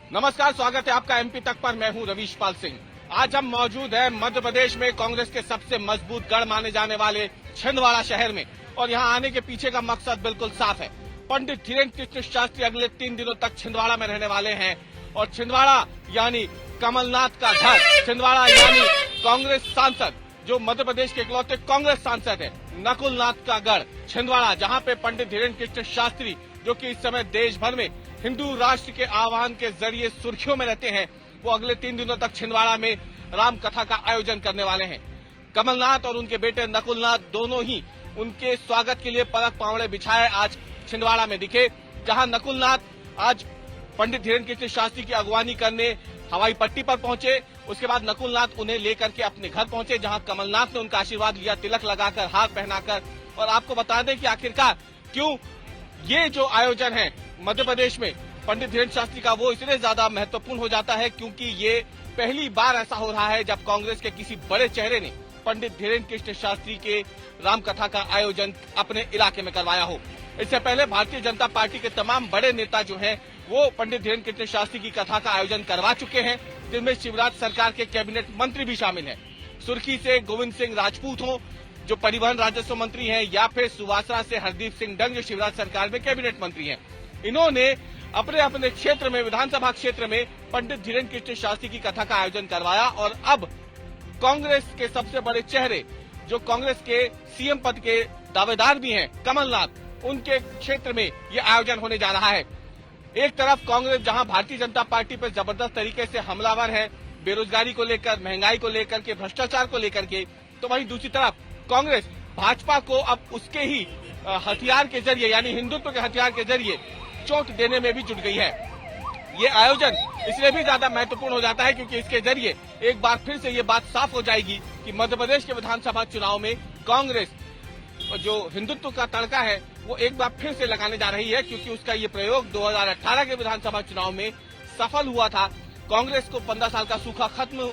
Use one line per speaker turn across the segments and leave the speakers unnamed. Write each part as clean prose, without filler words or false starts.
नमस्कार, स्वागत है आपका एमपी तक पर। मैं हूं रवीश पाल सिंह। आज हम मौजूद हैं मध्य प्रदेश में कांग्रेस के सबसे मजबूत गढ़ माने जाने वाले छिंदवाड़ा शहर में, और यहां आने के पीछे का मकसद बिल्कुल साफ है। पंडित धीरेन्द्र कृष्ण शास्त्री अगले 3 दिनों तक छिंदवाड़ा में रहने वाले हैं, और छिंदवाड़ा यानी कमलनाथ का घर, छिंदवाड़ा यानी कांग्रेस सांसद, जो मध्य प्रदेश के इकलौते कांग्रेस सांसद है, नकुल नाथ का गढ़ छिंदवाड़ा, जहां पे पंडित धीरेन्द्र कृष्ण शास्त्री, जो कि इस समय देश भर में हिंदू राष्ट्र के आह्वान के जरिए सुर्खियों में रहते हैं, वो अगले 3 दिनों तक छिंदवाड़ा में राम कथा का आयोजन करने वाले हैं। कमलनाथ और उनके बेटे नकुलनाथ दोनों ही उनके स्वागत के लिए पलक पावड़े बिछाए आज छिंदवाड़ा में दिखे, जहां नकुलनाथ आज पंडित धीरेन्द्र कृष्ण शास्त्री की अगवानी करने हवाई पट्टी पर पहुंचे। उसके बाद नकुलनाथ उन्हें लेकर के अपने घर पहुंचे, जहां कमलनाथ ने उनका आशीर्वाद लिया, तिलक लगाकर, हार पहनाकर। और आपको बता दें कि आखिरकार क्यों ये जो आयोजन है मध्य प्रदेश में पंडित धीरेन्द्र शास्त्री का, वो इसलिए ज्यादा महत्वपूर्ण हो जाता है क्योंकि ये पहली बार ऐसा हो रहा है जब कांग्रेस के किसी बड़े चेहरे ने पंडित धीरेन्द्र कृष्ण शास्त्री के रामकथा का आयोजन अपने इलाके में करवाया हो। इससे पहले भारतीय जनता पार्टी के तमाम बड़े नेता जो हैं वो पंडित धीरेन्द्र कृष्ण शास्त्री की कथा का आयोजन करवा चुके हैं, जिनमें शिवराज सरकार के कैबिनेट मंत्री भी शामिल हैं। सुर्खी से गोविंद सिंह राजपूत हों, जो परिवहन राजस्व मंत्री हैं, या फिर सुवासरा से हरदीप सिंह डंग, जो शिवराज सरकार में कैबिनेट मंत्री हैं। इन्होंने अपने अपने क्षेत्र में, विधानसभा क्षेत्र में पंडित धीरेन्द्र कृष्ण शास्त्री की कथा का आयोजन करवाया, और अब कांग्रेस के सबसे बड़े चेहरे, जो कांग्रेस के सीएम पद के दावेदार भी हैं, कमलनाथ, उनके क्षेत्र में ये आयोजन होने जा रहा है। एक तरफ कांग्रेस जहां भारतीय जनता पार्टी पर जबरदस्त तरीके से हमलावर है, बेरोजगारी को लेकर, महंगाई को लेकर के, भ्रष्टाचार को लेकर के, तो वहीं दूसरी तरफ कांग्रेस भाजपा को अब उसके ही हथियार के जरिए, यानी हिंदुत्व के हथियार के जरिए चोट देने में भी जुट गई है। ये आयोजन इसलिए भी ज्यादा महत्वपूर्ण हो जाता है क्योंकि इसके जरिए एक बार फिर से ये बात साफ हो जाएगी कि मध्य प्रदेश के विधानसभा चुनाव में कांग्रेस जो हिंदुत्व का तड़का है वो एक बार फिर से लगाने जा रही है, क्योंकि उसका ये प्रयोग 2018 के विधानसभा चुनाव में सफल हुआ था। कांग्रेस को 15 साल का सूखा खत्म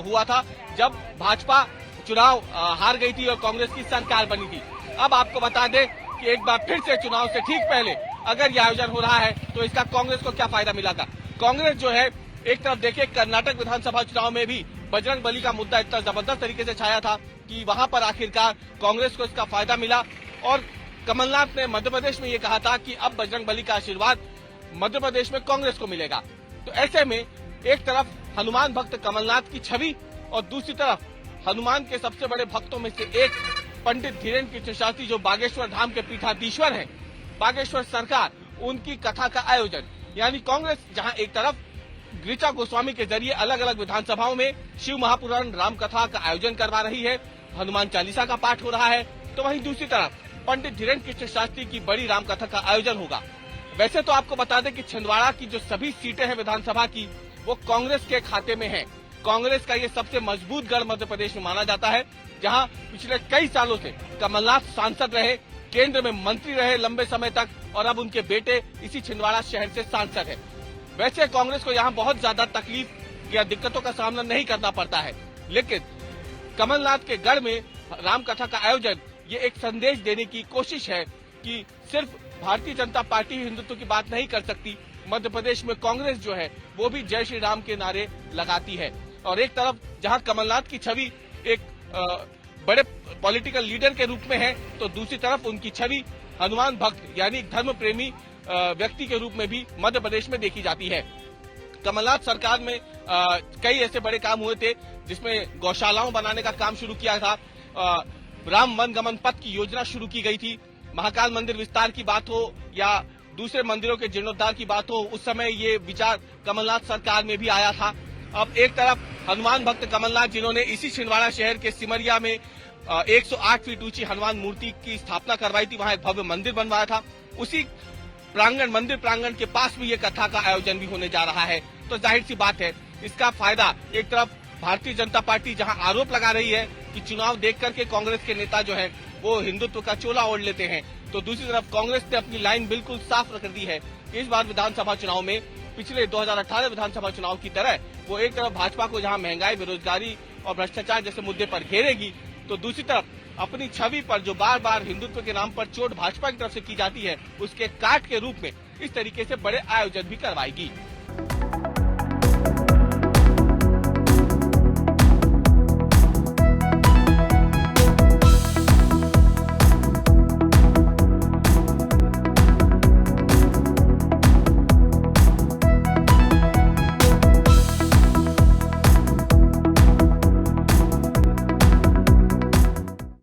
हुआ था जब भाजपा चुनाव हार गई थी और कांग्रेस की सरकार बनी थी। अब आपको बता दें कि एक बार फिर से चुनाव से ठीक पहले अगर ये आयोजन हो रहा है तो इसका कांग्रेस को क्या फायदा मिला था। कांग्रेस जो है, एक तरफ देखिए कर्नाटक विधानसभा चुनाव में भी बजरंग बली का मुद्दा इतना जबरदस्त तरीके से छाया था कि वहां पर आखिरकार कांग्रेस को इसका फायदा मिला, और कमलनाथ ने मध्य प्रदेश में ये कहा था कि अब बजरंग बली का आशीर्वाद मध्य प्रदेश में कांग्रेस को मिलेगा। तो ऐसे में एक तरफ हनुमान भक्त कमलनाथ की छवि, और दूसरी तरफ हनुमान के सबसे बड़े भक्तों में से एक पंडित धीरेन्द्र कृष्ण शास्त्री, जो बागेश्वर धाम के पीठाधीश्वर हैं, बागेश्वर सरकार, उनकी कथा का आयोजन। यानी कांग्रेस जहां एक तरफ ऋचा गोस्वामी के जरिए अलग अलग विधानसभाओं में शिव महापुराण राम कथा का आयोजन करवा रही है, हनुमान चालीसा का पाठ हो रहा है, तो वहीं दूसरी तरफ पंडित धीरेन्द्र कृष्ण शास्त्री की बड़ी राम कथा का आयोजन होगा। वैसे तो आपको बता दें कि छिंदवाड़ा की जो सभी सीटें हैं विधानसभा की, वो कांग्रेस के खाते में है। कांग्रेस का ये सबसे मजबूत गढ़ मध्य प्रदेश में माना जाता है, जहां पिछले कई सालों से कमलनाथ सांसद रहे, केंद्र में मंत्री रहे लंबे समय तक, और अब उनके बेटे इसी छिंदवाड़ा शहर से सांसद है। वैसे कांग्रेस को यहाँ बहुत ज्यादा तकलीफ या दिक्कतों का सामना नहीं करना पड़ता है, लेकिन कमलनाथ के गढ़ में राम कथा का आयोजन ये एक संदेश देने की कोशिश है कि सिर्फ भारतीय जनता पार्टी हिंदुत्व की बात नहीं कर सकती, मध्य प्रदेश में कांग्रेस जो है वो भी जय श्री राम के नारे लगाती है। और एक तरफ जहां कमलनाथ की छवि एक बड़े पॉलिटिकल लीडर के रूप में है, तो दूसरी तरफ उनकी छवि हनुमान भक्त यानी धर्म प्रेमी व्यक्ति के रूप में भी मध्य प्रदेश में देखी जाती है। कमलनाथ सरकार में कई ऐसे बड़े काम हुए थे, जिसमें गौशालाओं बनाने का काम शुरू किया था, राम वन गमन पथ की योजना शुरू की गई थी, महाकाल मंदिर विस्तार की बात हो या दूसरे मंदिरों के जीर्णोद्धार की बात हो, उस समय ये विचार कमलनाथ सरकार में भी आया था। अब एक तरफ हनुमान भक्त कमलनाथ, जिन्होंने इसी छिंदवाड़ा शहर के सिमरिया में 108 फीट ऊंची हनुमान मूर्ति की स्थापना करवाई थी, वहां एक भव्य मंदिर बनवाया था, उसी मंदिर प्रांगण के पास भी ये कथा का आयोजन भी होने जा रहा है। तो जाहिर सी बात है, इसका फायदा एक तरफ भारतीय जनता पार्टी जहां आरोप लगा रही है कि चुनाव देख करके कांग्रेस के नेता जो है वो हिंदुत्व का चोला ओढ़ लेते हैं, तो दूसरी तरफ कांग्रेस ने अपनी लाइन बिल्कुल साफ रख दी है कि इस बार विधानसभा चुनाव में पिछले 2018 विधानसभा चुनाव की तरह वो एक तरफ भाजपा को जहां महंगाई, बेरोजगारी और भ्रष्टाचार जैसे मुद्दे पर घेरेगी, तो दूसरी तरफ अपनी छवि पर जो बार बार हिंदुत्व के नाम पर चोट भाजपा की तरफ से की जाती है, उसके काट के रूप में इस तरीके से बड़े आयोजन भी करवाएगी।